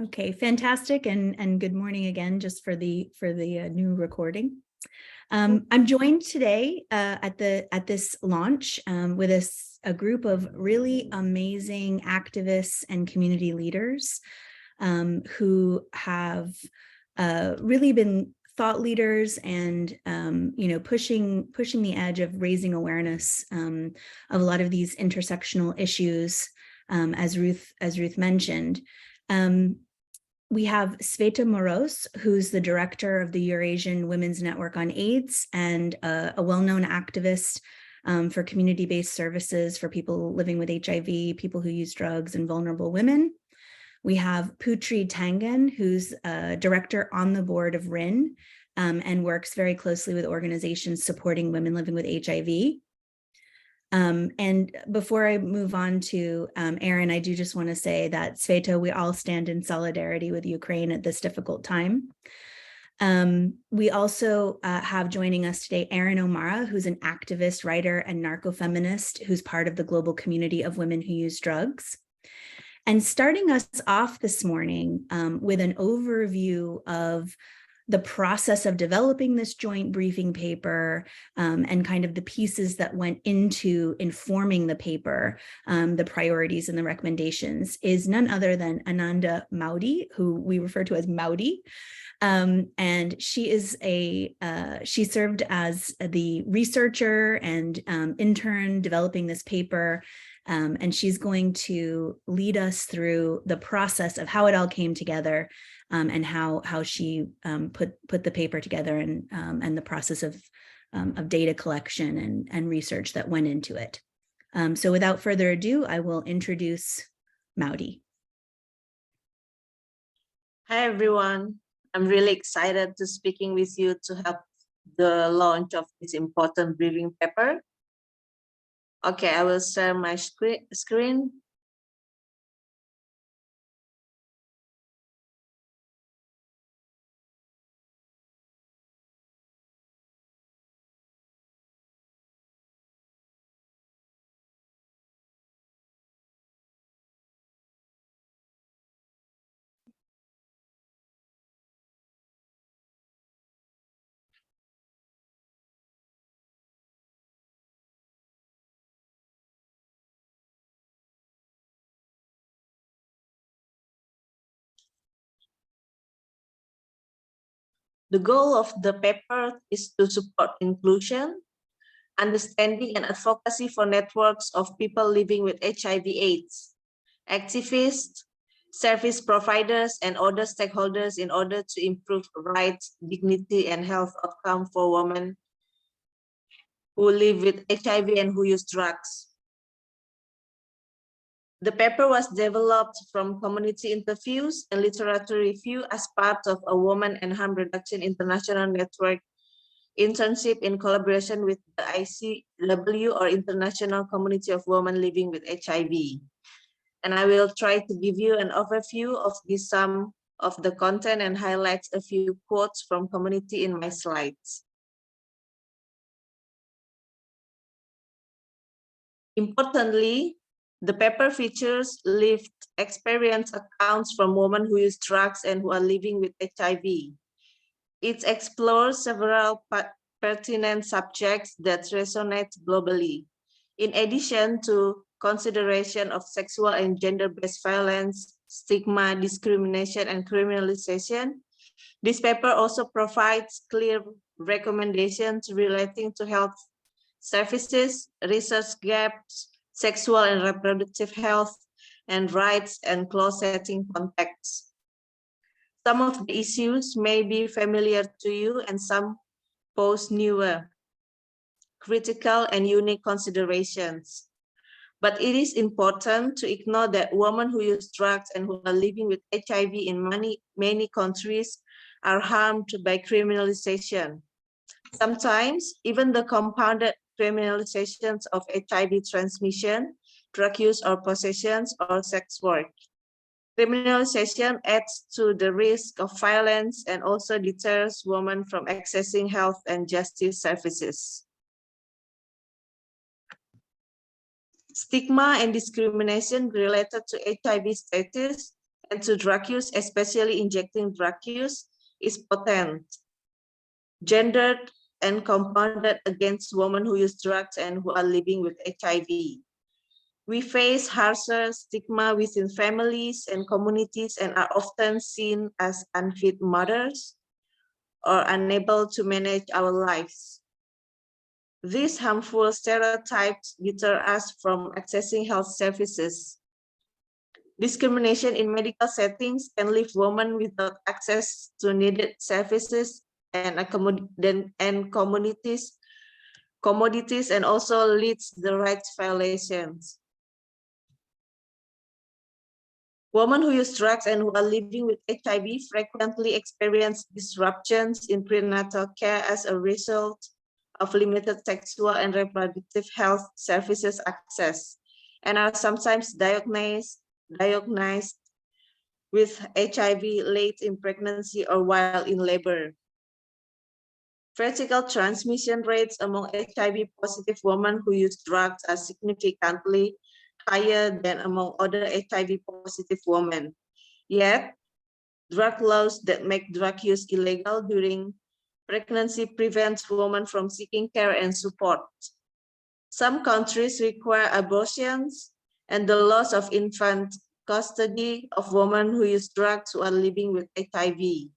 Okay, fantastic, and good morning again, just for the new recording. I'm joined today at this launch with a group of really amazing activists and community leaders who have really been thought leaders and pushing the edge of raising awareness of a lot of these intersectional issues, as Ruth mentioned. We have Sveta Moros, who's the director of the Eurasian Women's Network on AIDS and a well-known activist for community-based services for people living with HIV, people who use drugs, and vulnerable women. We have Putri Tangan, who's a director on the board of RIN and works very closely with organizations supporting women living with HIV. And before I move on to Aaron, I do just want to say that, Sveta, we all stand in solidarity with Ukraine at this difficult time. We also have joining us today Erin O'Mara, who's an activist, writer, and narco-feminist who's part of the global community of women who use drugs. And starting us off this morning with an overview of the process of developing this joint briefing paper and kind of the pieces that went into informing the paper, the priorities and the recommendations, is none other than Ananda Maudi, who we refer to as Maudi. And she is she served as the researcher and intern developing this paper. And she's going to lead us through the process of how it all came together and how she put the paper together and the process of data collection and research that went into it. So without further ado, I will introduce Maudi. Hi, everyone. I'm really excited to speaking with you to help the launch of this important briefing paper. Okay, I will share my screen. The goal of the paper is to support inclusion, understanding, and advocacy for networks of people living with HIV/AIDS, activists, service providers, and other stakeholders in order to improve rights, dignity, and health outcome for women who live with HIV and who use drugs. The paper was developed from community interviews and literature review as part of a Women and Harm Reduction International Network internship in collaboration with the ICW, or International Community of Women Living with HIV. And I will try to give you an overview of some of the content and highlight a few quotes from community in my slides. Importantly, the paper features lived experience accounts from women who use drugs and who are living with HIV. It explores several pertinent subjects that resonate globally. In addition to consideration of sexual and gender-based violence, stigma, discrimination, and criminalization, this paper also provides clear recommendations relating to health services, research gaps, sexual and reproductive health, and rights and close-setting contexts. Some of the issues may be familiar to you and some pose newer, critical, and unique considerations. But it is important to ignore that women who use drugs and who are living with HIV in many countries are harmed by criminalization. Sometimes even the compounded criminalizations of HIV transmission, drug use or possessions, or sex work. Criminalization adds to the risk of violence and also deters women from accessing health and justice services. Stigma and discrimination related to HIV status and to drug use, especially injecting drug use, is potent, gendered, and compounded against women who use drugs and who are living with HIV. We face harsher stigma within families and communities and are often seen as unfit mothers or unable to manage our lives. These harmful stereotypes deter us from accessing health services. Discrimination in medical settings can leave women without access to needed services and commodities and also leads to rights violations. Women who use drugs and who are living with HIV frequently experience disruptions in prenatal care as a result of limited sexual and reproductive health services access, and are sometimes diagnosed with HIV late in pregnancy or while in labor. Vertical transmission rates among HIV-positive women who use drugs are significantly higher than among other HIV-positive women. Yet, drug laws that make drug use illegal during pregnancy prevents women from seeking care and support. Some countries require abortions and the loss of infant custody of women who use drugs who are living with HIV.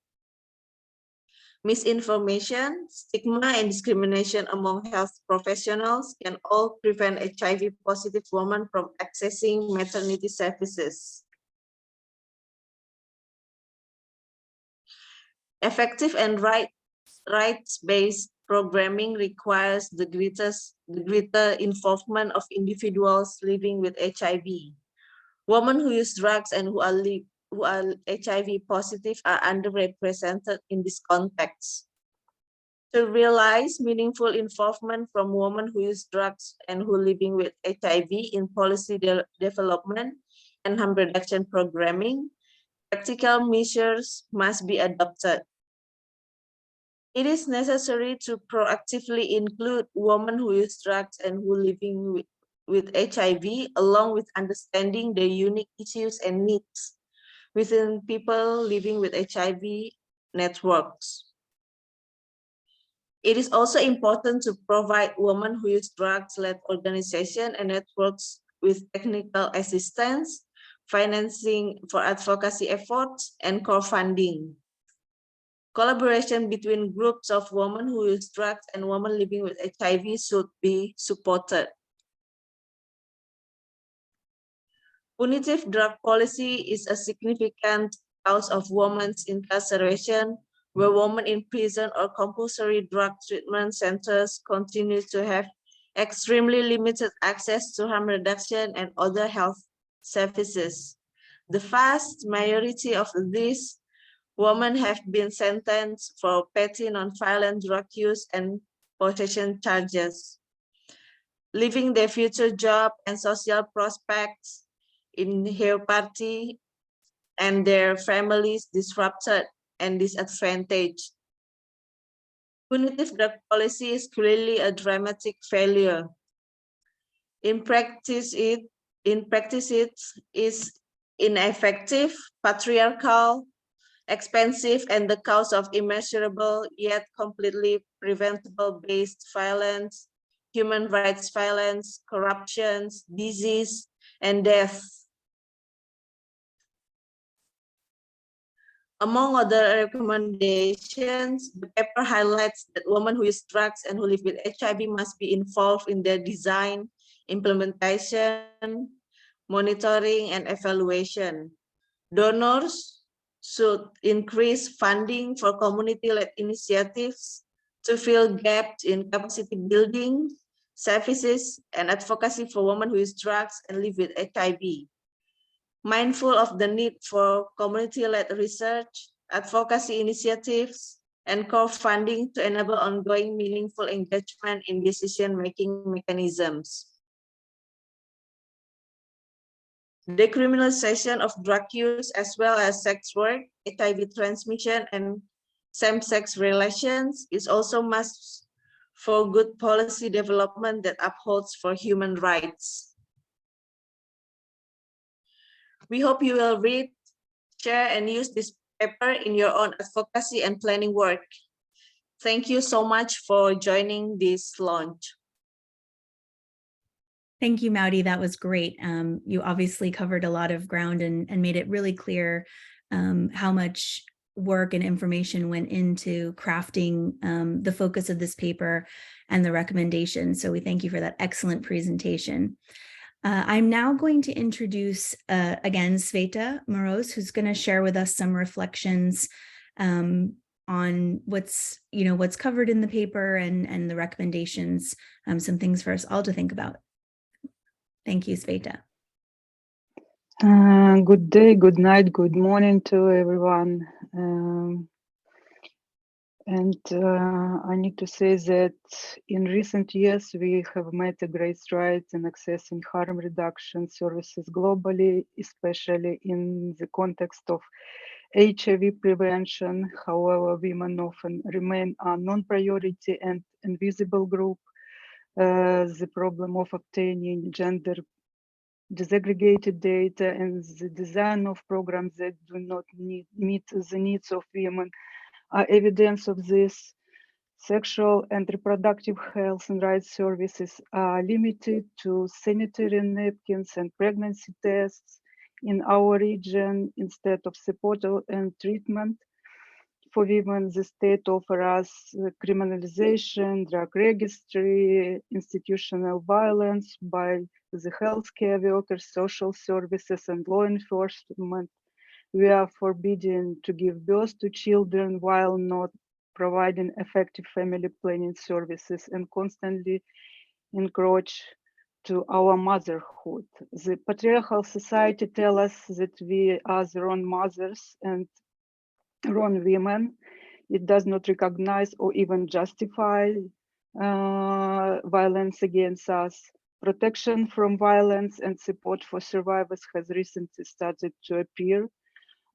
Misinformation, stigma, and discrimination among health professionals can all prevent HIV-positive women from accessing maternity services. Effective and rights-based programming requires the greater involvement of individuals living with HIV. Women who use drugs and who are HIV positive are underrepresented in this context. To realize meaningful involvement from women who use drugs and who are living with HIV in policy development and harm reduction programming, practical measures must be adopted. It is necessary to proactively include women who use drugs and who are living with HIV, along with understanding the unique issues and needs within people living with HIV networks. It is also important to provide women who use drugs-led organizations and networks with technical assistance, financing for advocacy efforts, and co-funding. Collaboration between groups of women who use drugs and women living with HIV should be supported. Punitive drug policy is a significant cause of women's incarceration, where women in prison or compulsory drug treatment centers continue to have extremely limited access to harm reduction and other health services. The vast majority of these women have been sentenced for petty non-violent drug use and possession charges, leaving their future job and social prospects in jeopardy and their families disrupted and disadvantaged. Punitive drug policy is clearly a dramatic failure. In practice, it is ineffective, patriarchal, expensive, and the cause of immeasurable yet completely preventable based violence, human rights violence, corruption, disease, and death. Among other recommendations, the paper highlights that women who use drugs and who live with HIV must be involved in their design, implementation, monitoring, and evaluation. Donors should increase funding for community-led initiatives to fill gaps in capacity building, services, and advocacy for women who use drugs and live with HIV. Mindful of the need for community-led research, advocacy initiatives, and core funding to enable ongoing meaningful engagement in decision-making mechanisms. Decriminalization of drug use as well as sex work, HIV transmission, and same-sex relations is also must for good policy development that upholds for human rights. We hope you will read share and use this paper in your own advocacy and planning work. Thank you so much for joining this launch. Thank you, Maudi. That was great. You obviously covered a lot of ground and made it really clear how much work and information went into crafting the focus of this paper and the recommendations. So we thank you for that excellent presentation. I'm now going to introduce again Sveta Moroz, who's going to share with us some reflections on what's covered in the paper and the recommendations, some things for us all to think about. Thank you, Sveta. Good day, good night, good morning to everyone. I need to say that in recent years, we have made a great strides in accessing harm reduction services globally, especially in the context of HIV prevention. However, women often remain a non-priority and invisible group. The problem of obtaining gender disaggregated data and the design of programs that do not meet the needs of women are evidence of this. Sexual and reproductive health and rights services are limited to sanitary napkins and pregnancy tests in our region instead of support and treatment. For women, the state offers criminalization, drug registry, institutional violence by the healthcare workers, social services, and law enforcement. We are forbidden to give birth to children while not providing effective family planning services and constantly encroach to our motherhood. The patriarchal society tells us that we are the wrong mothers and wrong women. It does not recognize or even justify violence against us. Protection from violence and support for survivors has recently started to appear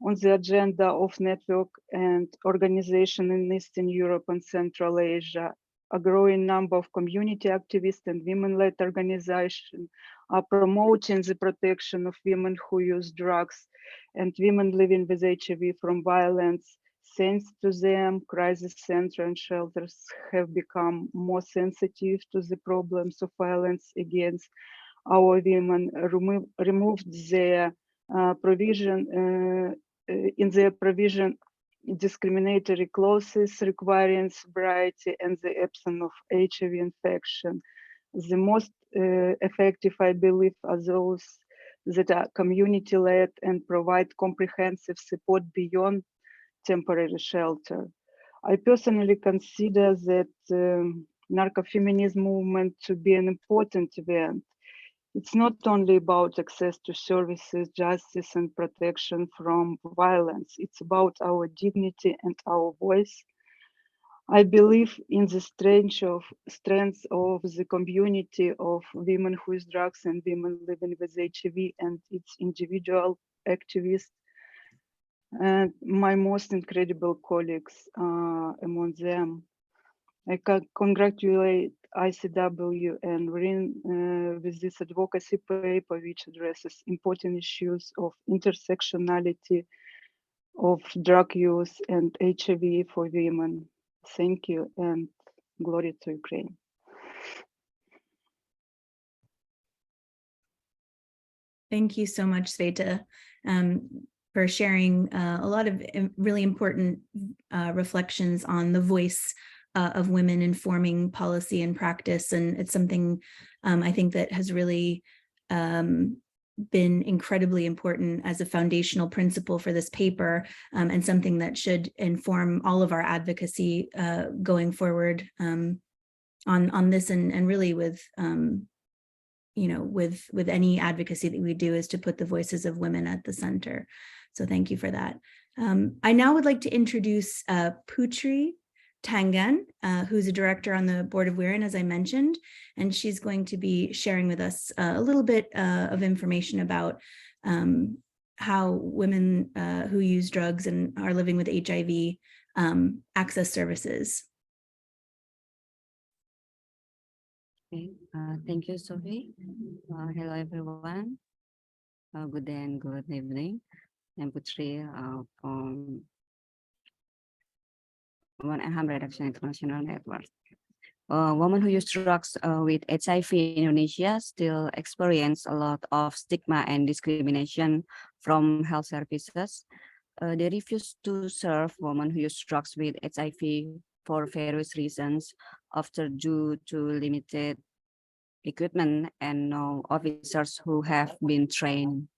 on the agenda of network and organization in Eastern Europe and Central Asia. A growing number of community activists and women-led organizations are promoting the protection of women who use drugs and women living with HIV from violence. Thanks to them, crisis centers and shelters have become more sensitive to the problems of violence against our women, removed their provision in their provision discriminatory clauses requiring sobriety and the absence of HIV infection. The most effective, I believe, are those that are community-led and provide comprehensive support beyond temporary shelter. I personally consider that narco-feminism movement to be an important event. It's not only about access to services, justice, and protection from violence. It's about our dignity and our voice. I believe in the strength of the community of women who use drugs and women living with HIV and its individual activists. And my most incredible colleagues among them. I congratulate ICW and RIN with this advocacy paper, which addresses important issues of intersectionality of drug use and HIV for women. Thank you and glory to Ukraine. Thank you so much, Sveta, for sharing a lot of really important reflections on the voice of women informing policy and practice. And it's something I think that has really been incredibly important as a foundational principle for this paper, and something that should inform all of our advocacy going forward on this and really with with any advocacy that we do, is to put the voices of women at the center. So thank you for that. I now would like to introduce Putri Tangan, who's a director on the board of WIRIN, as I mentioned, and she's going to be sharing with us a little bit of information about how women who use drugs and are living with HIV access services. Okay, thank you, Sophie. Hello, everyone. Good day and good evening. and Putri from Women and Harm Reduction International Network. Women who use drugs with HIV in Indonesia still experience a lot of stigma and discrimination from health services. They refuse to serve women who use drugs with HIV for various reasons, often due to limited equipment and no officers who have been trained.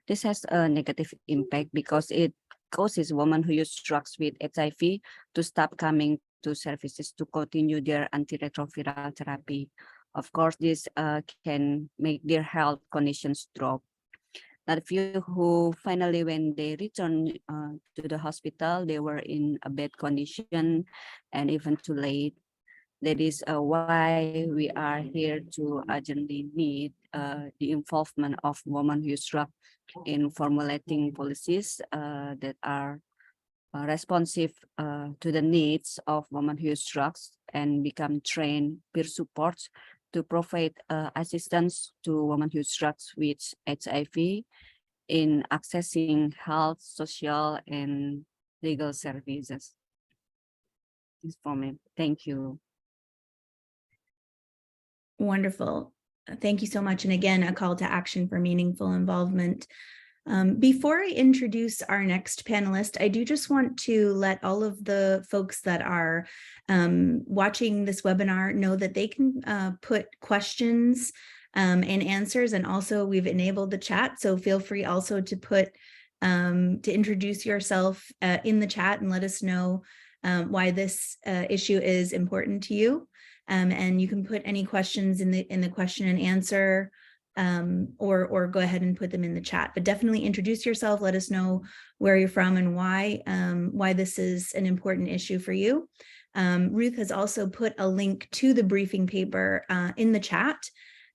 This has a negative impact because it causes women who use drugs with HIV to stop coming to services to continue their antiretroviral therapy. Of course, this can make their health conditions drop. Not a few who finally, when they return to the hospital, they were in a bad condition and even too late. That is why we are here to urgently need the involvement of women who use drugs in formulating policies that are responsive to the needs of women who use drugs and become trained peer support to provide assistance to women who use drugs with HIV in accessing health, social, and legal services. This for me. Thank you. Wonderful. Thank you so much. And again, a call to action for meaningful involvement. Before I introduce our next panelist, I do just want to let all of the folks that are watching this webinar know that they can put questions and answers, and also we've enabled the chat, so feel free also to put to introduce yourself in the chat and let us know why this issue is important to you. And you can put any questions in the question and answer, or go ahead and put them in the chat. But definitely introduce yourself. Let us know where you're from and why this is an important issue for you. Ruth has also put a link to the briefing paper in the chat,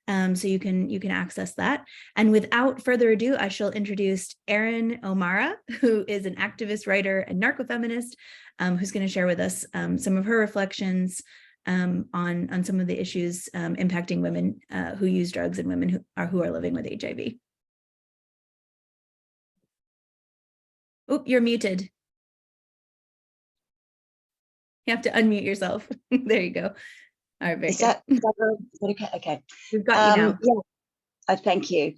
so you can access that. And without further ado, I shall introduce Erin O'Mara, who is an activist, writer, and narco-feminist, who's going to share with us some of her reflections on some of the issues impacting women who use drugs and women who are living with HIV. Oh, you're muted. You have to unmute yourself. There you go. All right, is that okay? Okay. We've got you now. Yeah, thank you.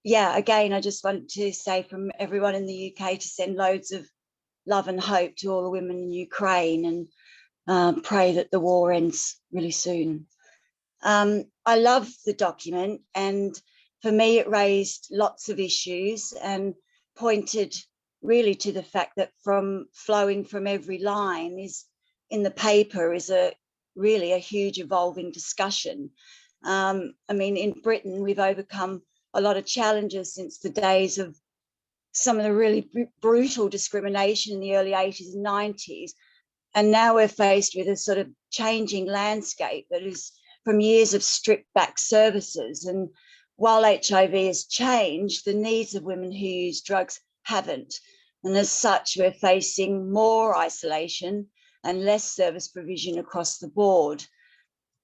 Yeah, again, I just want to say from everyone in the UK to send loads of love and hope to all the women in Ukraine, and pray that the war ends really soon. I love the document, and for me it raised lots of issues and pointed really to the fact that from flowing from every line is in the paper is really a huge evolving discussion. I mean, in Britain, we've overcome a lot of challenges since the days of some of the really brutal discrimination in the early 80s and 90s. And now we're faced with a sort of changing landscape that is from years of stripped back services. And while HIV has changed, the needs of women who use drugs haven't. And as such, we're facing more isolation and less service provision across the board.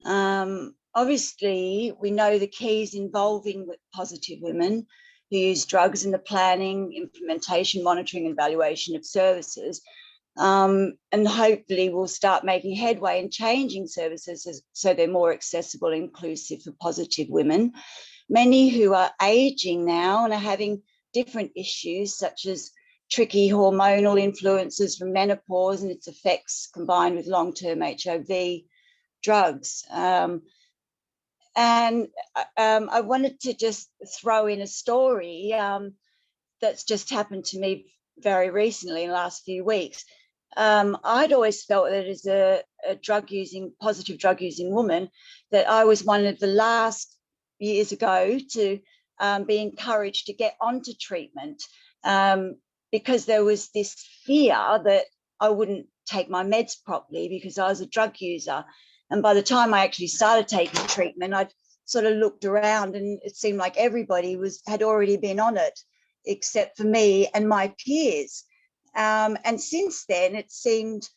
Obviously, we know the keys involving positive women who use drugs in the planning, implementation, monitoring, and evaluation of services. And hopefully we'll start making headway in changing services so they're more accessible and inclusive for positive women. Many who are aging now and are having different issues such as tricky hormonal influences from menopause and its effects combined with long-term HIV drugs. And I wanted to just throw in a story that's just happened to me very recently in the last few weeks. I'd always felt that as a positive drug using woman, that I was one of the last years ago to be encouraged to get onto treatment, because there was this fear that I wouldn't take my meds properly because I was a drug user. And by the time I actually started taking treatment, I'd sort of looked around and it seemed like everybody had already been on it, except for me and my peers. And since then, it seemed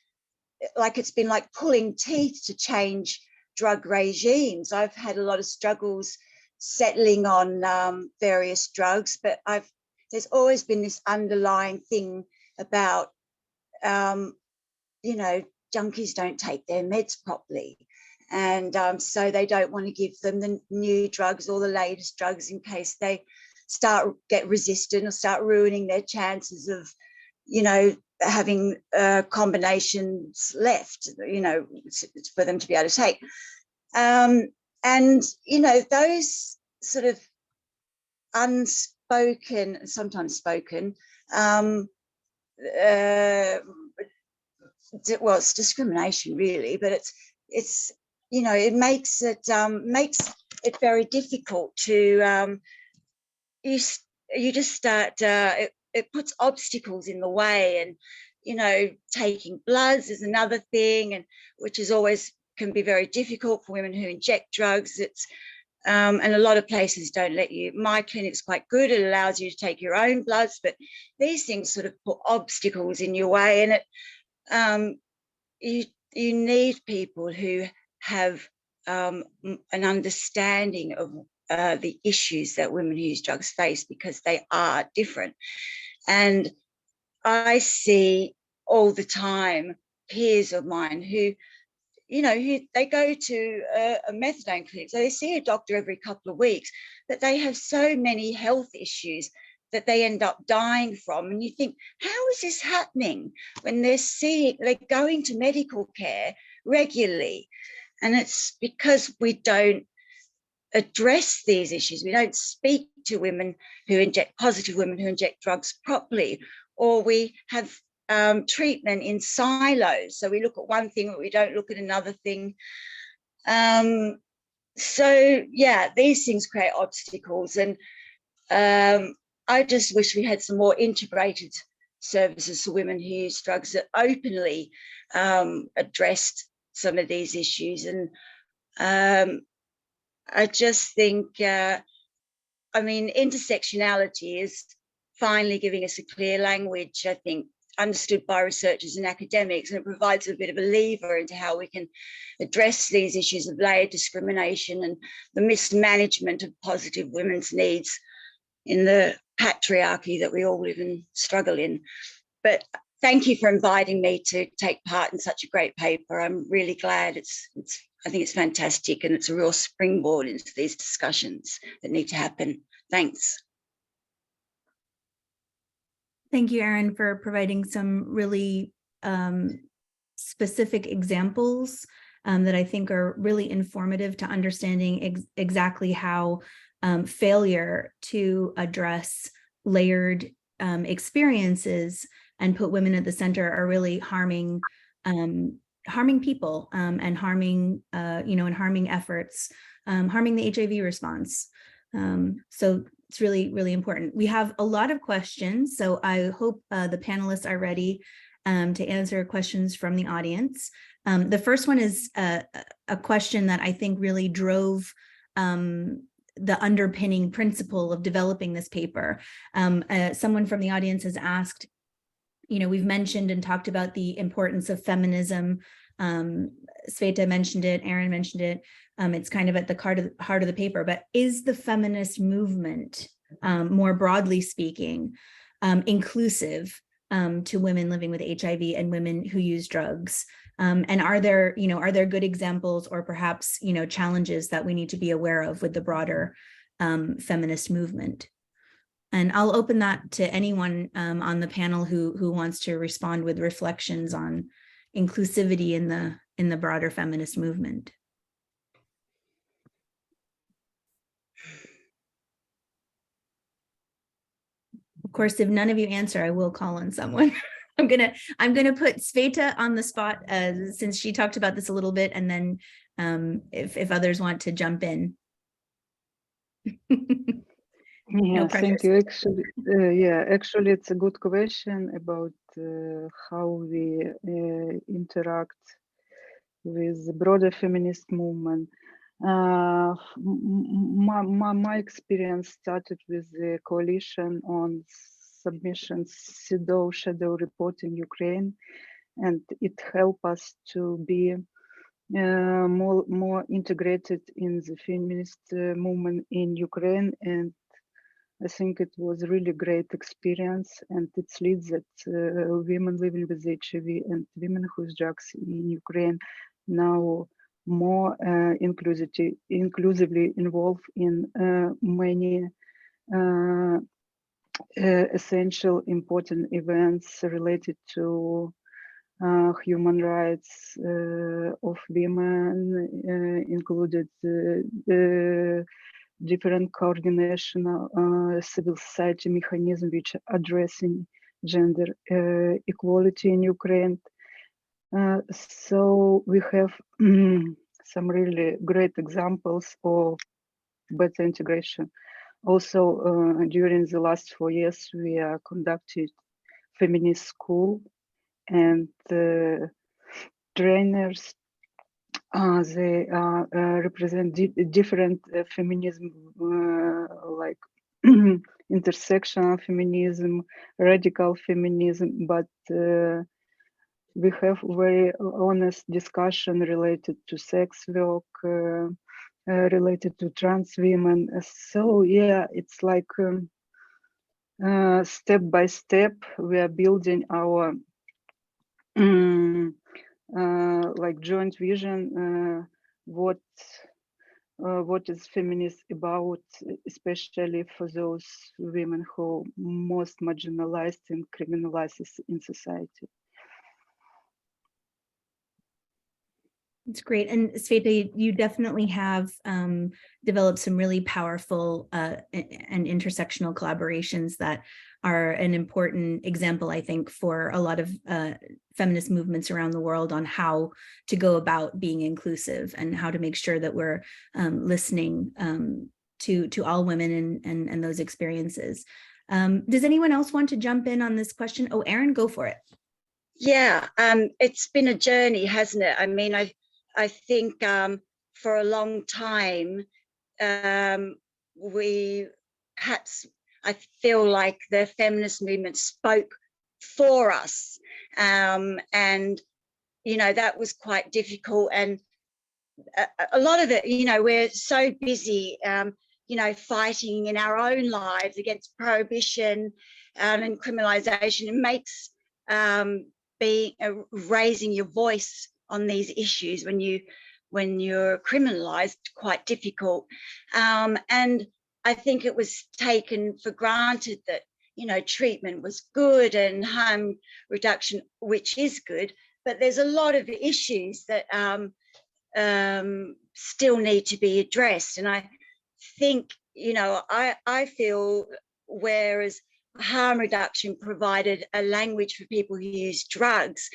like it's been like pulling teeth to change drug regimes. I've had a lot of struggles settling on various drugs, but I've there's always been this underlying thing about, you know, junkies don't take their meds properly. And so they don't want to give them the new drugs or the latest drugs in case they get resistant or start ruining their chances of, you know, having combinations left, you know, for them to be able to take. And, you know, those sort of unspoken, sometimes spoken, well, it's discrimination really, but it's you know, it makes it very difficult to you just start it puts obstacles in the way. And you know, taking bloods is another thing, and which is always can be very difficult for women who inject drugs. It's and a lot of places don't let you. My clinic's quite good, it allows you to take your own bloods, but these things sort of put obstacles in your way. And it you need people who have an understanding of the issues that women who use drugs face, because they are different. And I see all the time peers of mine who, you know, who they go to a methadone clinic, so they see a doctor every couple of weeks, but they have so many health issues that they end up dying from. And you think, how is this happening when they're going to medical care regularly? And it's because we don't address these issues. We don't speak to women who inject, positive women who inject drugs properly, or we have treatment in silos. So we look at one thing, but we don't look at another thing. So yeah, these things create obstacles. And I just wish we had some more integrated services for women who use drugs that openly addressed some of these issues. And I just think, I mean, intersectionality is finally giving us a clear language, I think, understood by researchers and academics, and it provides a bit of a lever into how we can address these issues of layered discrimination and the mismanagement of positive women's needs in the patriarchy that we all live and struggle in. But thank you for inviting me to take part in such a great paper. I'm really glad. I think it's fantastic, and it's a real springboard into these discussions that need to happen. Thanks. Thank you, Erin, for providing some really specific examples that I think are really informative to understanding exactly how failure to address layered experiences and put women at the center are really harming people and harming and harming efforts, harming the HIV response. So it's really, really important. We have a lot of questions, so I hope the panelists are ready to answer questions from the audience. The first one is a question that I think really drove the underpinning principle of developing this paper. Someone from the audience has asked, we've mentioned and talked about the importance of feminism. Sveta mentioned it, Erin mentioned it. It's kind of at the heart of the paper, but is the feminist movement, more broadly speaking, inclusive to women living with HIV and women who use drugs? And are there good examples or perhaps, challenges that we need to be aware of with the broader feminist movement? And I'll open that to anyone on the panel who wants to respond with reflections on inclusivity in the broader feminist movement. Of course, if none of you answer, I will call on someone. I'm gonna put Sveta on the spot since she talked about this a little bit, and then if others want to jump in. Yeah, No pressure. thank you. Actually, it's a good question about how we interact with the broader feminist movement. My experience started with the coalition on submissions shadow report in Ukraine, and it helped us to be more integrated in the feminist movement in Ukraine. And I think it was really great experience, and it leads that women living with HIV and women who use drugs in Ukraine now more inclusively involved in many essential important events related to human rights of women, included different coordination civil society mechanism which addressing gender equality in Ukraine. So we have some really great examples of better integration. Also, during the last 4 years, we conducted feminist school, and trainers they represent different feminism, like intersectional feminism, radical feminism, but we have very honest discussion related to sex work, related to trans women. So yeah, it's like step by step we are building our like joint vision, what is feminist about, especially for those women who most marginalized and criminalized in society. It's great. And Sveta, you definitely have developed some really powerful and intersectional collaborations that are an important example, I think, for a lot of feminist movements around the world on how to go about being inclusive and how to make sure that we're listening to all women and those experiences. Does anyone else want to jump in on this question? Oh, Erin, go for it. Yeah, it's been a journey, hasn't it? I mean, I think for a long time, I feel like the feminist movement spoke for us. And, you know, that was quite difficult. And a lot of it, you know, we're so busy, you know, fighting in our own lives against prohibition and criminalization. It makes raising your voice on these issues when you're criminalized quite difficult. And I think it was taken for granted that, you know, treatment was good and harm reduction, which is good, but there's a lot of issues that still need to be addressed. And I think, you know, I feel whereas harm reduction provided a language for people who use drugs,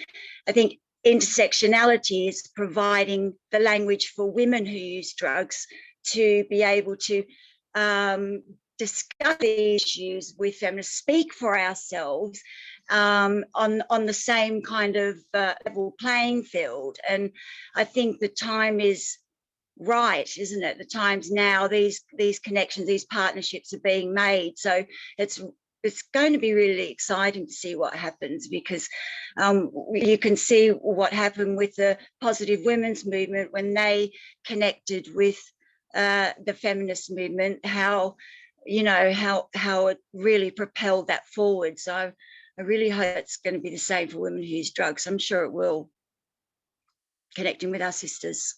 I think intersectionality is providing the language for women who use drugs to be able to discuss the issues with feminists, speak for ourselves on the same kind of level playing field. And I think the time is right, isn't it? The time's now. These connections, these partnerships are being made. So it's going to be really exciting to see what happens, because you can see what happened with the positive women's movement when they connected with the feminist movement, how, you know, how it really propelled that forward. So I really hope it's going to be the same for women who use drugs. I'm sure it will, connecting with our sisters.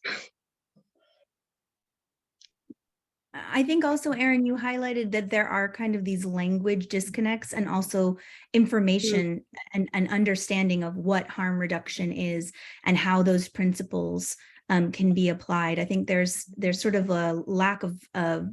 I think also, Erin, you highlighted that there are kind of these language disconnects and also information and understanding of what harm reduction is and how those principles can be applied. I think there's sort of a lack of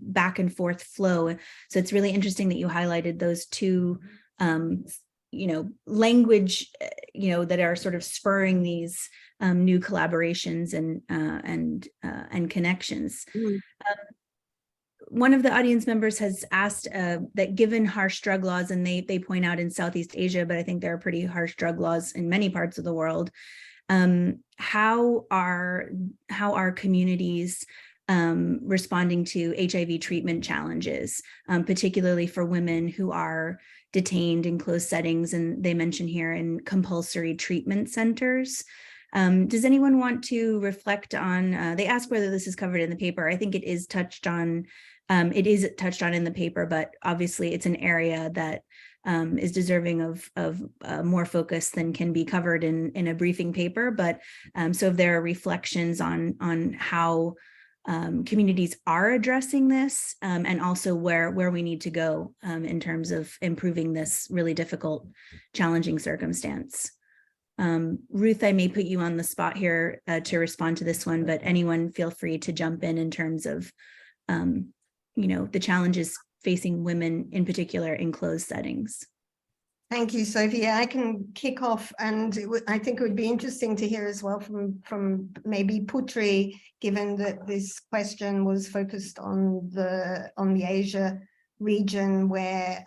back and forth flow. So it's really interesting that you highlighted those two, you know, language, you know, that are sort of spurring these new collaborations and connections. One of the audience members has asked that given harsh drug laws, and they point out in Southeast Asia, but I think there are pretty harsh drug laws in many parts of the world, how are communities responding to HIV treatment challenges, particularly for women who are detained in closed settings, and they mention here in compulsory treatment centers. Does anyone want to reflect on, they ask whether this is covered in the paper. I think it is touched on It is touched on in the paper, but obviously it's an area that is deserving of more focus than can be covered in a briefing paper. But so if there are reflections on how communities are addressing this, and also where we need to go in terms of improving this really difficult, challenging circumstance. Ruth, I may put you on the spot here to respond to this one, but anyone feel free to jump in terms of the challenges facing women in particular in closed settings. Thank you, Sophie. I can kick off, and I think it would be interesting to hear as well from maybe Putri, given that this question was focused on the Asia region where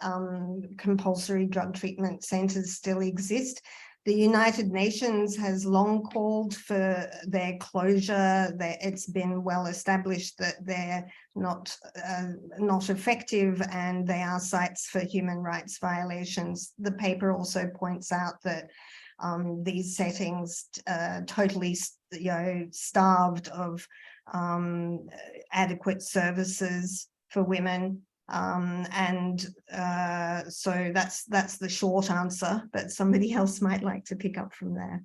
compulsory drug treatment centers still exist. The United Nations has long called for their closure. It's been well established that they're not effective, and they are sites for human rights violations. The paper also points out that these settings totally, starved of adequate services for women. So that's the short answer, but somebody else might like to pick up from there.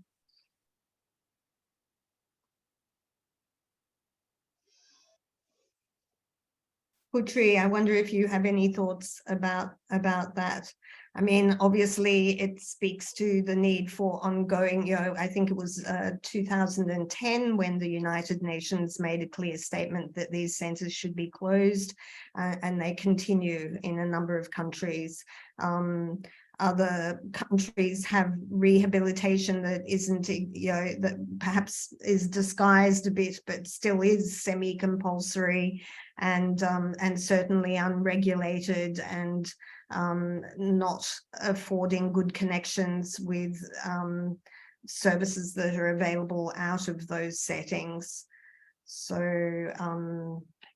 Putri, I wonder if you have any thoughts about that. I mean, obviously it speaks to the need for ongoing, I think it was 2010 when the United Nations made a clear statement that these centers should be closed, and they continue in a number of countries. Other countries have rehabilitation that isn't, that perhaps is disguised a bit, but still is semi-compulsory and certainly unregulated and not affording good connections with services that are available out of those settings. So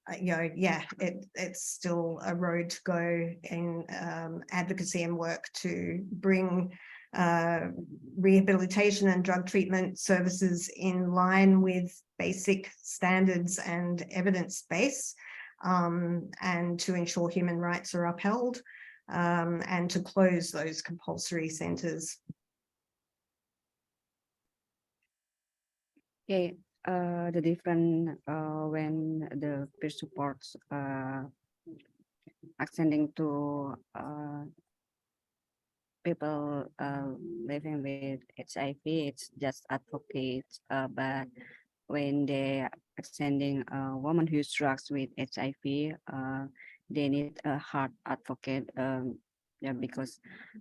it's still a road to go in advocacy and work to bring rehabilitation and drug treatment services in line with basic standards and evidence base, and to ensure human rights are upheld, and to close those compulsory centers. Okay. The different when the peer supports extending to people living with HIV, it's just advocates, but when they extending a woman who struggles with HIV, they need a hard advocate, because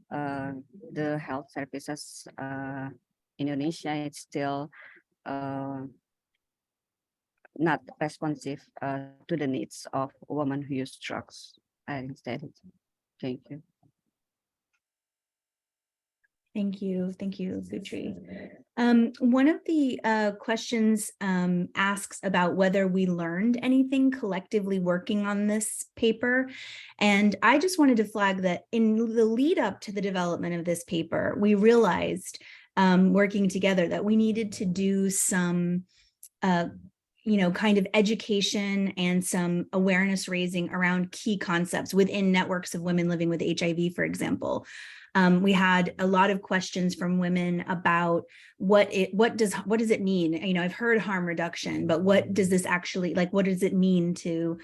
the health services in Indonesia, it's still not responsive to the needs of women who use drugs. Instead, thank you. Thank you, Putri. One of the questions asks about whether we learned anything collectively working on this paper. And I just wanted to flag that in the lead up to the development of this paper, we realized working together that we needed to do some kind of education and some awareness raising around key concepts within networks of women living with HIV, for example. We had a lot of questions from women about what does it mean? I've heard harm reduction, but what does this actually, what does it mean to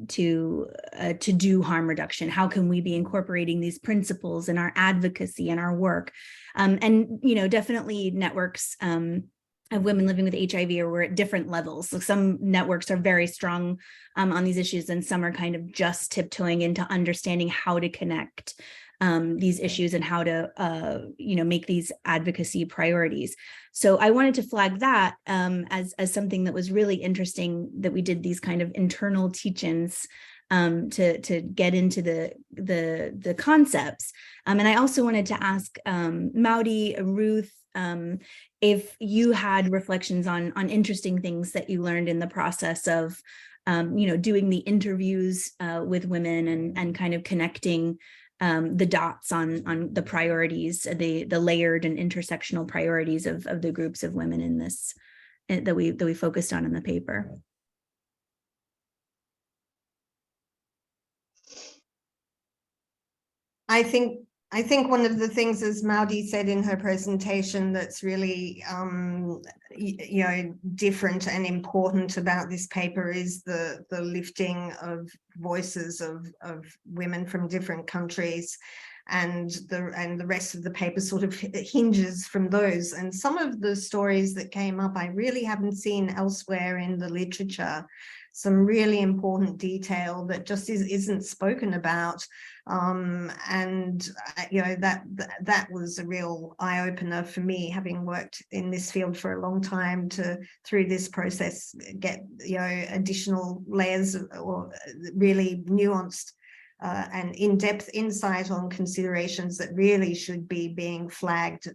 do harm reduction? How can we be incorporating these principles in our advocacy and our work? And definitely networks of women living with HIV, or we're at different levels. So some networks are very strong on these issues, and some are kind of just tiptoeing into understanding how to connect these issues and how to make these advocacy priorities. So I wanted to flag that as something that was really interesting, that we did these kind of internal teach-ins to get into the concepts. And I also wanted to ask Maudi, Ruth, if you had reflections on interesting things that you learned in the process of doing the interviews with women and kind of connecting the dots on the priorities, the layered and intersectional priorities of the groups of women in this that we focused on in the paper. I think one of the things, as Maudi said in her presentation, that's really different and important about this paper is the lifting of voices of women from different countries, and the rest of the paper sort of hinges from those. And some of the stories that came up I really haven't seen elsewhere in the literature. Some really important detail that just isn't spoken about. And that was a real eye-opener for me, having worked in this field for a long time, to through this process get additional layers or really nuanced and in-depth insight on considerations that really should be being flagged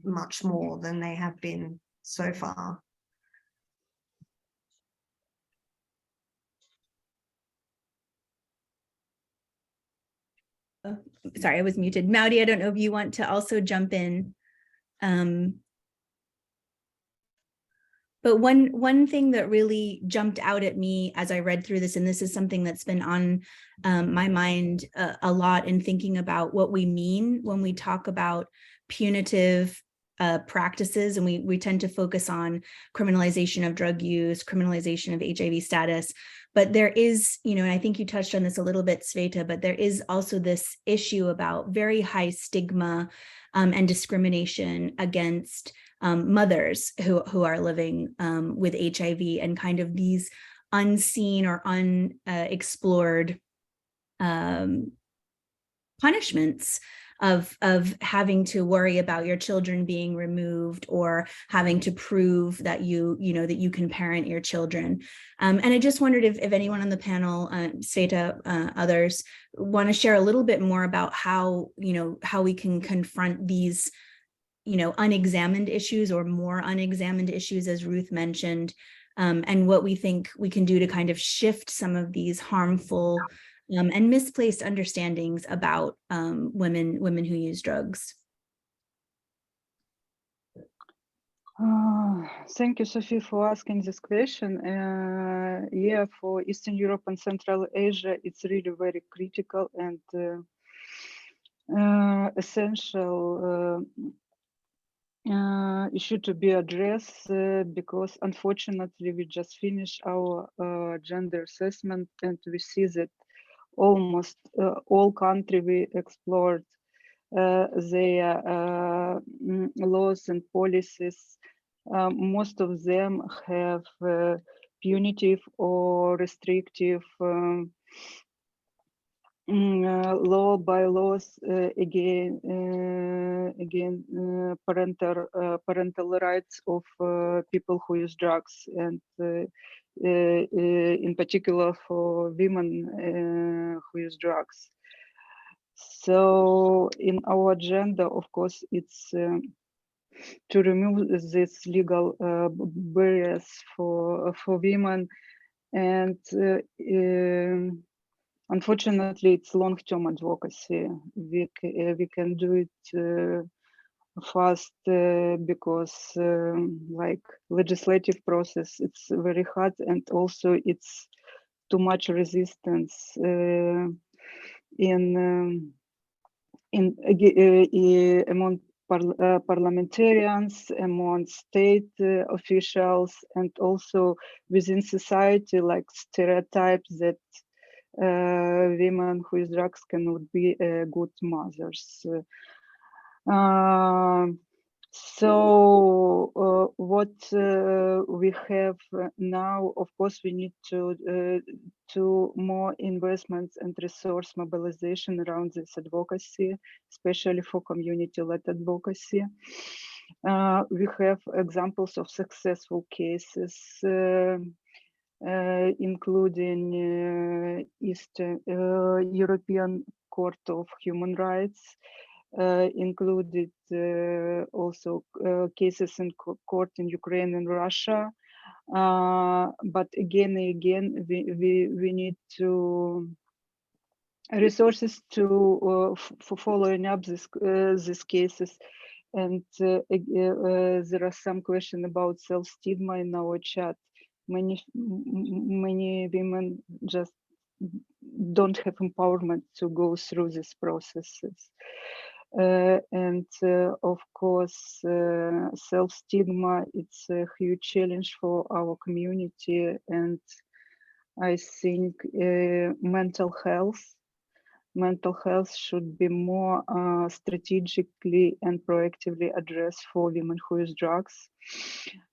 much more than they have been so far. Oh, sorry, I was muted. Maudi, I don't know if you want to also jump in. But one thing that really jumped out at me as I read through this, and this is something that's been on my mind a lot in thinking about what we mean when we talk about punitive practices, and we tend to focus on criminalization of drug use, criminalization of HIV status. But there is, and I think you touched on this a little bit, Sveta, but there is also this issue about very high stigma and discrimination against mothers who are living with HIV, and kind of these unseen or unexplored punishments of having to worry about your children being removed, or having to prove that that you can parent your children. And I just wondered if anyone on the panel, Sveta, others, want to share a little bit more about how we can confront these unexamined issues, or more unexamined issues, as Ruth mentioned, and what we think we can do to kind of shift some of these harmful and misplaced understandings about women who use drugs. Thank you, Sophie, for asking this question. Yeah, for Eastern Europe and Central Asia, it's really very critical and essential issue to be addressed, because unfortunately we just finished our gender assessment, and we see that almost all countries we explored their laws and policies, most of them have punitive or restrictive bylaws again parental rights of people who use drugs, and in particular for women who use drugs. So in our agenda, of course, it's to remove these legal barriers for women, and unfortunately, it's long-term advocacy. We can do it fast because like legislative process, it's very hard, and also it's too much resistance among parliamentarians, among state officials, and also within society, like stereotypes that women who use drugs cannot be good mothers. So what we have now, of course, we need to more investments and resource mobilization around this advocacy, especially for community-led advocacy. We have examples of successful cases, including Eastern European Court of Human Rights, included also cases in court in Ukraine and Russia. But again and again, we need to resources to for following up these cases. And there are some questions about self-stigma in our chat. Many women just don't have empowerment to go through these processes. And of course, self-stigma, it's a huge challenge for our community. And I think mental health should be more strategically and proactively addressed for women who use drugs,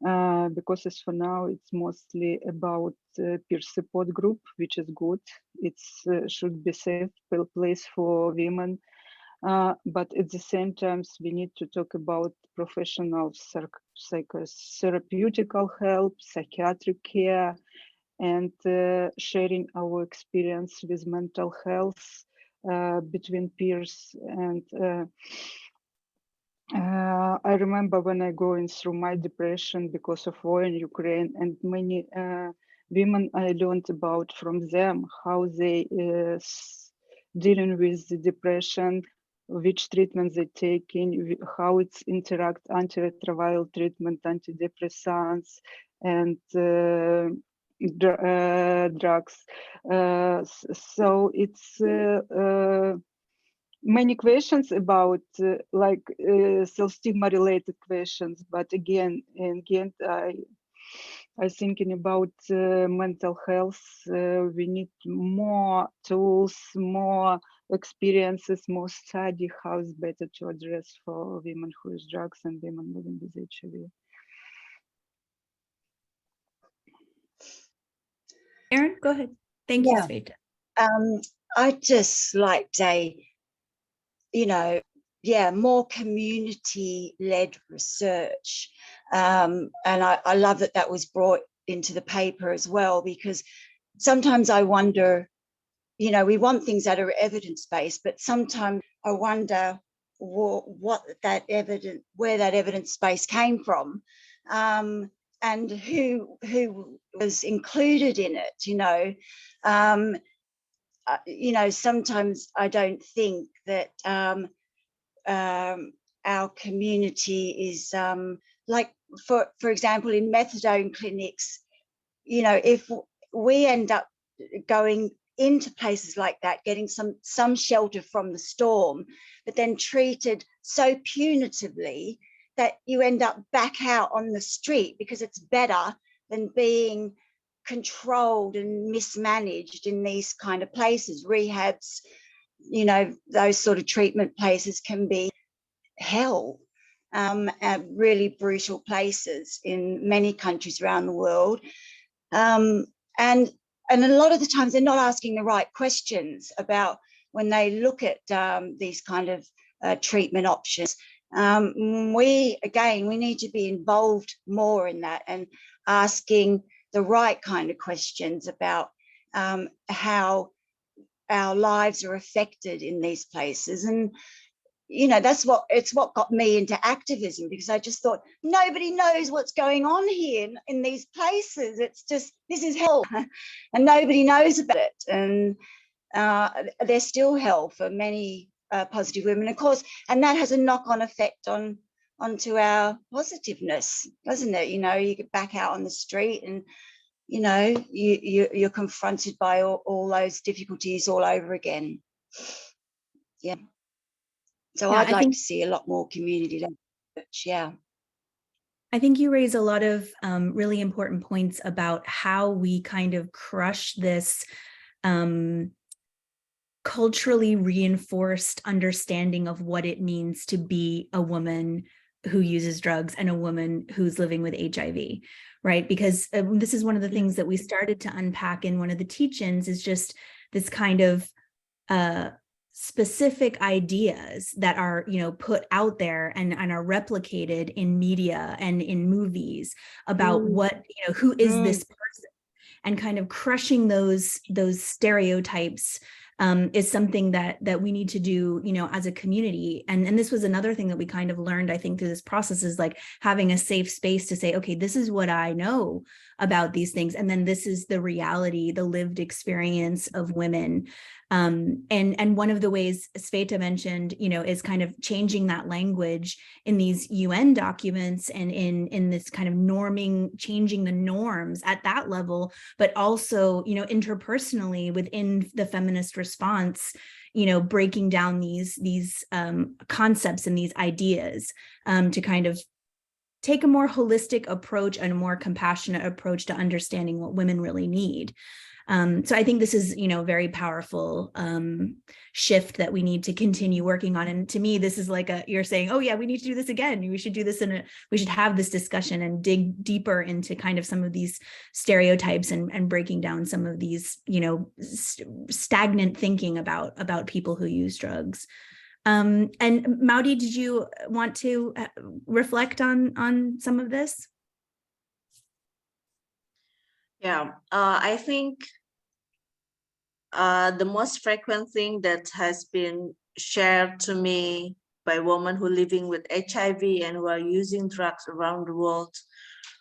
because as for now, it's mostly about peer support group, which is good. It's should be safe place for women. But at the same time, we need to talk about professional psychotherapeutical help, psychiatric care, and sharing our experience with mental health between peers. And I remember when I going through my depression because of war in Ukraine, and many women I learned about from them how they dealing with the depression, which treatments they taking, how it's interact antiretroviral treatment, antidepressants, and drugs. So it's many questions about self-stigma related questions, but again I thinking about mental health. We need more tools, more experiences, more study how it's better to address for women who use drugs and women living with HIV. Erin, go ahead. Thank you, Sveta. I'd just like to say, more community-led research. And I love that was brought into the paper as well, because sometimes I wonder, we want things that are evidence-based, but sometimes I wonder where that evidence base came from, and who was included in it. Sometimes I don't think that our community is like, for example, in methadone clinics, if we end up going into places like that, getting some shelter from the storm, but then treated so punitively that you end up back out on the street because it's better than being controlled and mismanaged in these kind of places. Rehabs, those sort of treatment places can be hell, really brutal places in many countries around the world. And a lot of the times they're not asking the right questions about when they look at these kind of treatment options. We need to be involved more in that and asking the right kind of questions about how our lives are affected in these places. And that's what got me into activism, because I just thought nobody knows what's going on here in these places. It's just, this is hell, and nobody knows about it. And there's still hell for many positive women, of course, and that has a knock-on effect onto our positiveness, doesn't it? You get back out on the street and you're confronted by all those difficulties all over again. Yeah. So I'd like to see a lot more community-led research. Yeah. I think you raise a lot of really important points about how we kind of crush this culturally reinforced understanding of what it means to be a woman who uses drugs and a woman who's living with HIV, right? Because this is one of the things that we started to unpack in one of the teach-ins, is just this kind of specific ideas that are, put out there and are replicated in media and in movies about what, who is this person, and kind of crushing those stereotypes is something that we need to do, as a community. And this was another thing that we kind of learned, I think, through this process, is like having a safe space to say, okay, this is what I know about these things. And then this is the reality, the lived experience of women. And one of the ways Sveta mentioned, is kind of changing that language in these UN documents and in this kind of norming, changing the norms at that level, but also, interpersonally within the feminist response, breaking down these concepts and these ideas to kind of take a more holistic approach and a more compassionate approach to understanding what women really need. So I think this is, very powerful shift that we need to continue working on. And to me, this is like you're saying, oh yeah, we need to do this again. We should do this we should have this discussion and dig deeper into kind of some of these stereotypes and breaking down some of these, stagnant thinking about people who use drugs. And Maudi, did you want to reflect on some of this? Yeah, I think the most frequent thing that has been shared to me by women who are living with HIV and who are using drugs around the world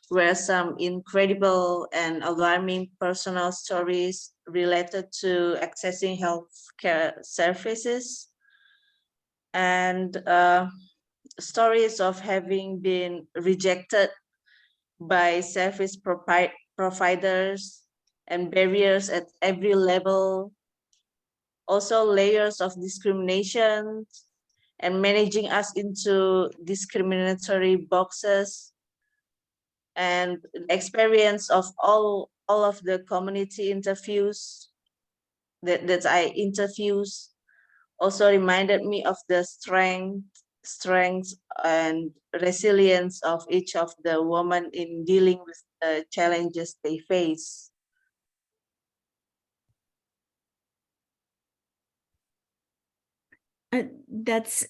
were some incredible and alarming personal stories related to accessing healthcare services, and stories of having been rejected by service providers and barriers at every level, also layers of discrimination and managing us into discriminatory boxes, and experience of all of the community interviews that I interviews also reminded me of the strength and resilience of each of the women in dealing with the challenges they face. This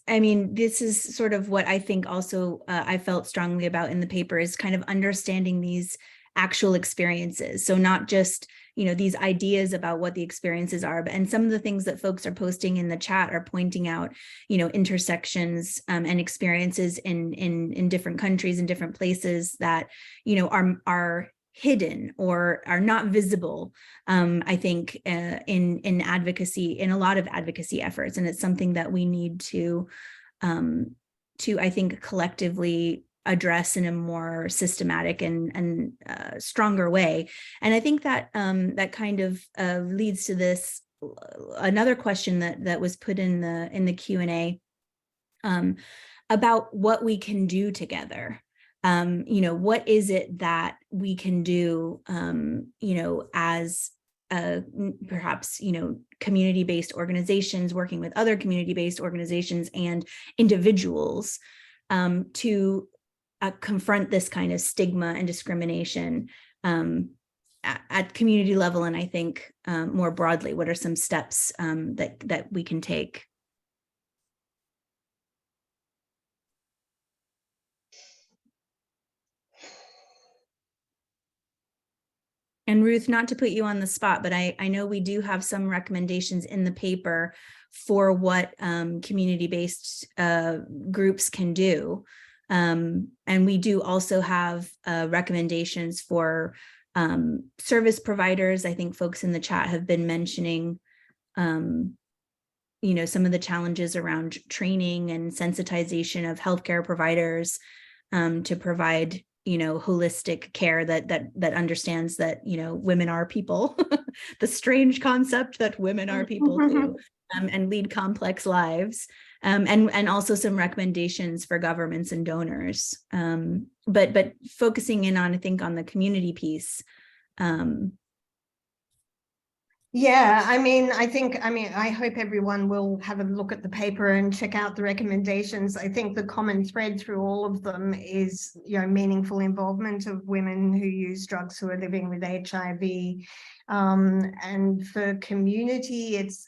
is sort of what I think also I felt strongly about in the paper, is kind of understanding these actual experiences. So not just, these ideas about what the experiences are, and some of the things that folks are posting in the chat are pointing out, intersections and experiences in different countries and different places that, are hidden or are not visible, I think, in advocacy, in a lot of advocacy efforts. And it's something that we need to I think, collectively address in a more systematic and stronger way. And I think that that kind of leads to this another question that was put in the Q&A about what we can do together. What is it that we can do, as perhaps, community-based organizations working with other community-based organizations and individuals to confront this kind of stigma and discrimination at community level, and I think more broadly, what are some steps that we can take? And Ruth, not to put you on the spot, but I know we do have some recommendations in the paper for what community-based groups can do. And we do also have recommendations for service providers. I think folks in the chat have been mentioning, some of the challenges around training and sensitization of healthcare providers to provide holistic care that understands that, women are people, the strange concept that women are people too, and lead complex lives, and also some recommendations for governments and donors. But focusing in on, I think, on the community piece. Yeah, I hope everyone will have a look at the paper and check out the recommendations. I think the common thread through all of them is, meaningful involvement of women who use drugs who are living with HIV. And for community, it's,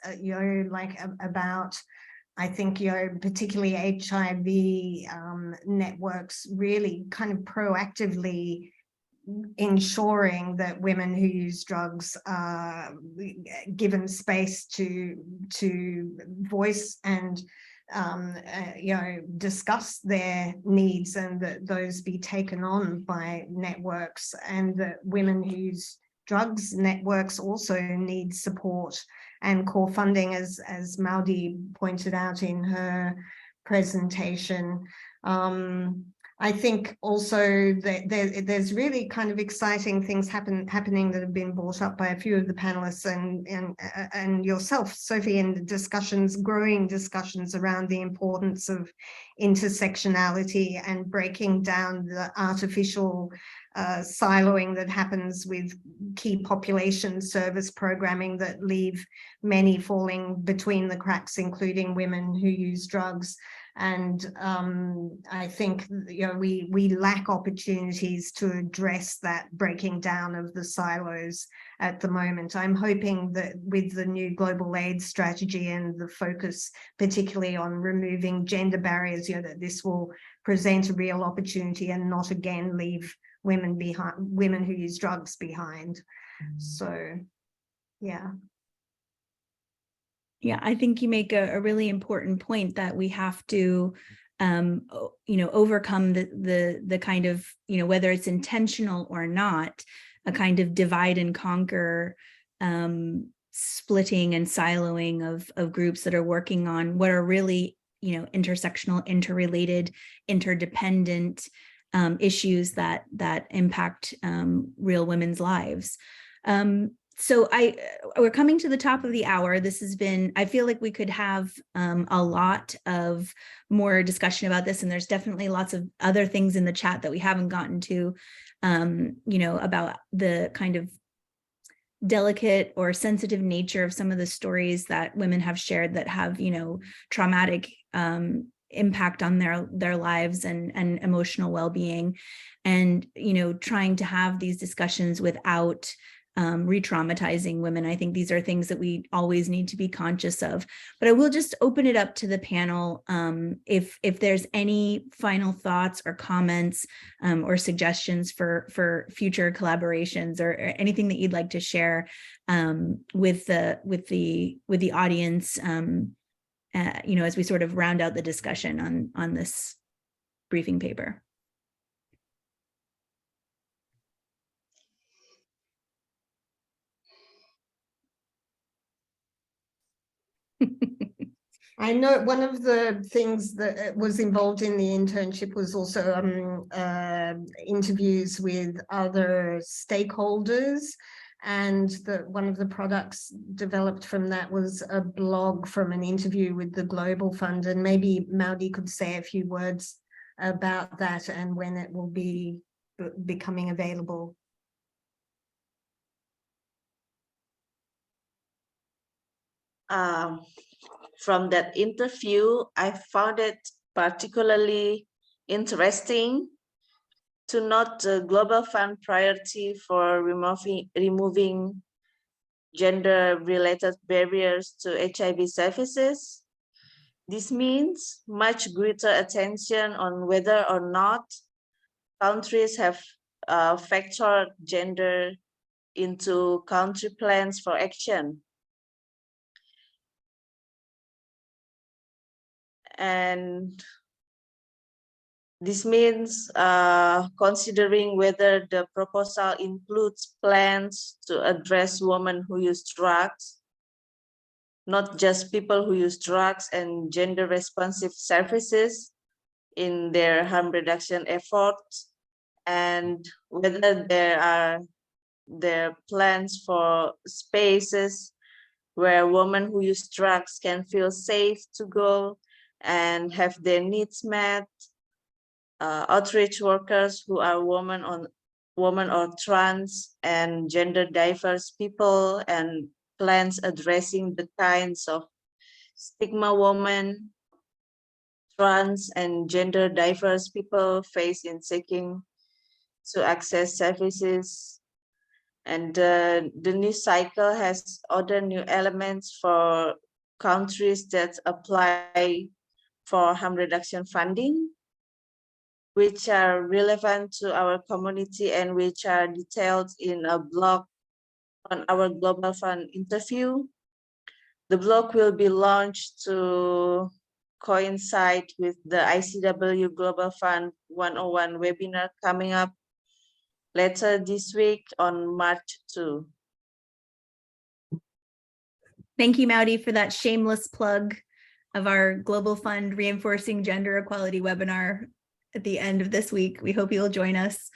about, I think, particularly HIV networks really kind of proactively ensuring that women who use drugs are given space to voice and discuss their needs, and that those be taken on by networks, and that women who use drugs networks also need support and core funding, as Maudi pointed out in her presentation. I think also that there's really kind of exciting things happening that have been brought up by a few of the panelists and yourself, Sophie, in the growing discussions around the importance of intersectionality and breaking down the artificial siloing that happens with key population service programming that leave many falling between the cracks, including women who use drugs. And I think, you know, we lack opportunities to address that breaking down of the silos at the moment. I'm hoping that with the new global AIDS strategy and the focus particularly on removing gender barriers, you know, that this will present a real opportunity and not again leave women behind, women who use drugs behind. So, yeah. Yeah, I think you make a really important point that we have to, you know, overcome the kind of, you know, whether it's intentional or not, a kind of divide and conquer, splitting and siloing of groups that are working on what are really, you know, intersectional, interrelated, interdependent issues that impact real women's lives. So we're coming to the top of the hour. This has been, I feel like we could have a lot of more discussion about this, and there's definitely lots of other things in the chat that we haven't gotten to, you know, about the kind of delicate or sensitive nature of some of the stories that women have shared that have, you know, traumatic impact on their lives and emotional well-being, and, you know, trying to have these discussions without re-traumatizing women. I think these are things that we always need to be conscious of. But I will just open it up to the panel. If there's any final thoughts or comments or suggestions for future collaborations or anything that you'd like to share with the audience, you know, as we sort of round out the discussion on this briefing paper. I know one of the things that was involved in the internship was also interviews with other stakeholders, and one of the products developed from that was a blog from an interview with the Global Fund, and maybe Maudi could say a few words about that and when it will be becoming available. From that interview, I found it particularly interesting to note the Global Fund priority for removing gender-related barriers to HIV services. This means much greater attention on whether or not countries have factored gender into country plans for action. And this means considering whether the proposal includes plans to address women who use drugs, not just people who use drugs, and gender responsive services in their harm reduction efforts, and whether there are plans for spaces where women who use drugs can feel safe to go and have their needs met, outreach workers who are women or trans and gender diverse people, and plans addressing the kinds of stigma women, trans and gender diverse people face in seeking to access services. And the new cycle has other new elements for countries that apply for harm reduction funding, which are relevant to our community and which are detailed in a blog on our Global Fund interview. The blog will be launched to coincide with the ICW Global Fund 101 webinar coming up later this week on March 2. Thank you, Maudi, for that shameless plug of our Global Fund Reinforcing Gender Equality webinar at the end of this week. We hope you'll join us.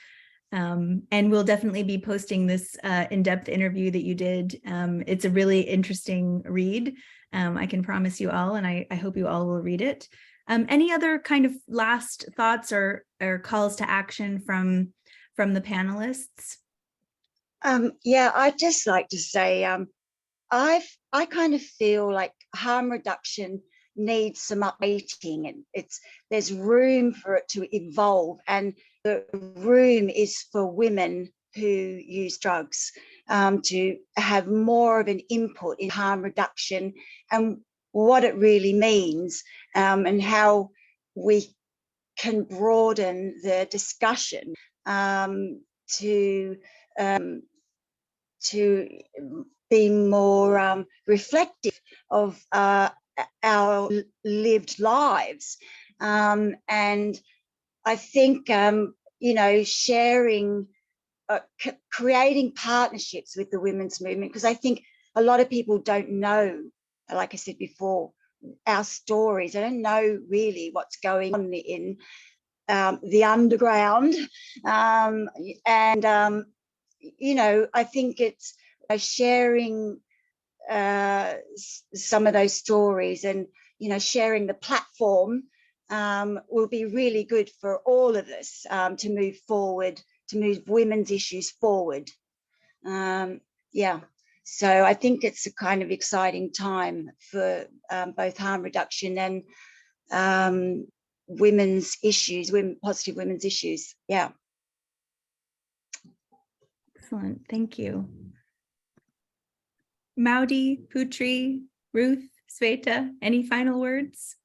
And we'll definitely be posting this in-depth interview that you did. It's a really interesting read. I can promise you all, and I hope you all will read it. Any other kind of last thoughts or calls to action from the panelists? Yeah, I'd just like to say, I kind of feel like harm reduction needs some updating, and there's room for it to evolve, and the room is for women who use drugs to have more of an input in harm reduction and what it really means, and how we can broaden the discussion to be more reflective of our lived lives. And I think, you know, sharing, creating partnerships with the women's movement, because I think a lot of people don't know, like I said before, our stories. They don't know really what's going on in the underground. You know, I think it's sharing some of those stories, and, you know, sharing the platform will be really good for all of us to move forward, to move women's issues forward. Yeah, so I think it's a kind of exciting time for both harm reduction and women's issues, positive women's issues. Yeah. Excellent, thank you. Maudi, Putri, Ruth, Sveta, any final words?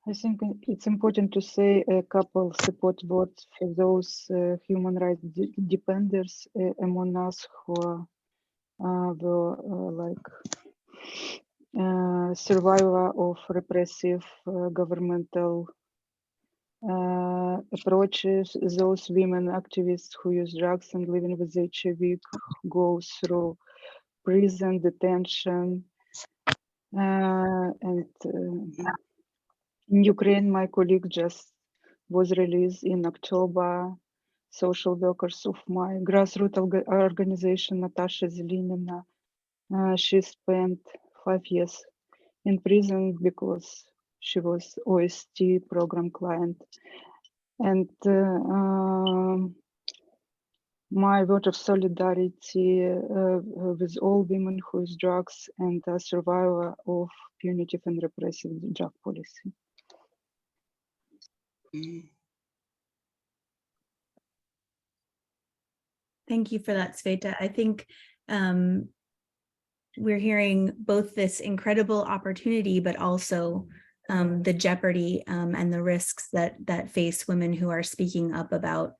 I think it's important to say a couple support words for those human rights defenders among us who were survivor of repressive governmental approaches. Those women activists who use drugs and living with HIV go through prison, detention, and in Ukraine, my colleague just was released in October. Social workers of my grassroots organization, Natasha Zelenina, she spent 5 years in prison because she was OST program client. And my word of solidarity with all women who use drugs and are survivor of punitive and repressive drug policy. Thank you for that, Sveta. I think we're hearing both this incredible opportunity, but also the jeopardy and the risks that face women who are speaking up about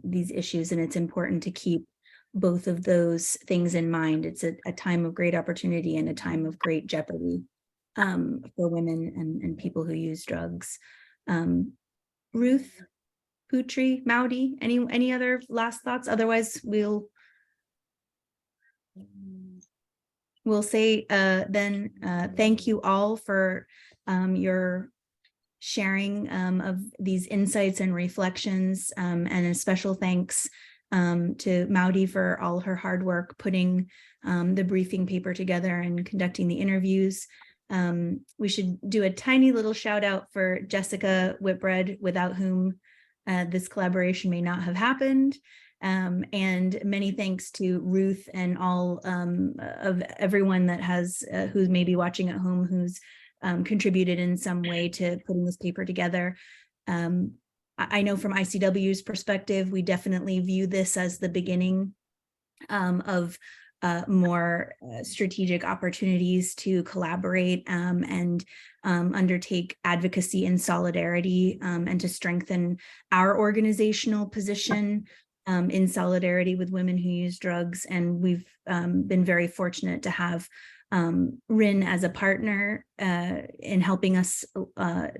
these issues. And it's important to keep both of those things in mind. It's a time of great opportunity and a time of great jeopardy for women and people who use drugs. Ruth, Putri, Maudi, any other last thoughts? Otherwise, we'll say then thank you all for your sharing of these insights and reflections, and a special thanks to Maudi for all her hard work putting the briefing paper together and conducting the interviews. We should do a tiny little shout out for Jessica Whitbread, without whom this collaboration may not have happened. And many thanks to Ruth and all of everyone that has, who's maybe watching at home, who's contributed in some way to putting this paper together. I know from ICW's perspective, we definitely view this as the beginning of more strategic opportunities to collaborate and undertake advocacy and solidarity, and to strengthen our organizational position in solidarity with women who use drugs. And we've been very fortunate to have Rin as a partner in helping us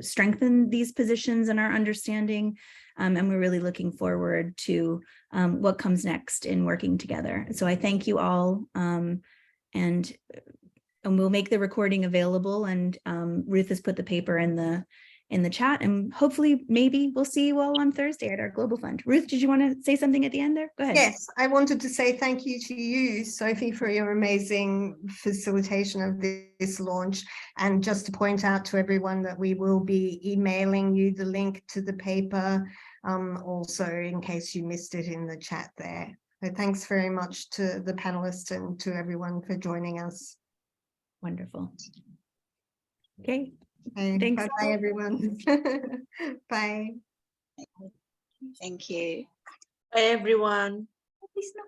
strengthen these positions and our understanding. And we're really looking forward to what comes next in working together. So I thank you all, and we'll make the recording available, and Ruth has put the paper in the chat, and hopefully maybe we'll see you all on Thursday at our Global Fund. Ruth, did you want to say something at the end there? Go ahead. Yes, I wanted to say thank you to you, Sophie, for your amazing facilitation of this launch. And just to point out to everyone that we will be emailing you the link to the paper, also in case you missed it in the chat there. So thanks very much to the panelists and to everyone for joining us. Wonderful. Okay. Okay, Thanks. bye, everyone. Bye. Thank you. Bye, everyone. Please no.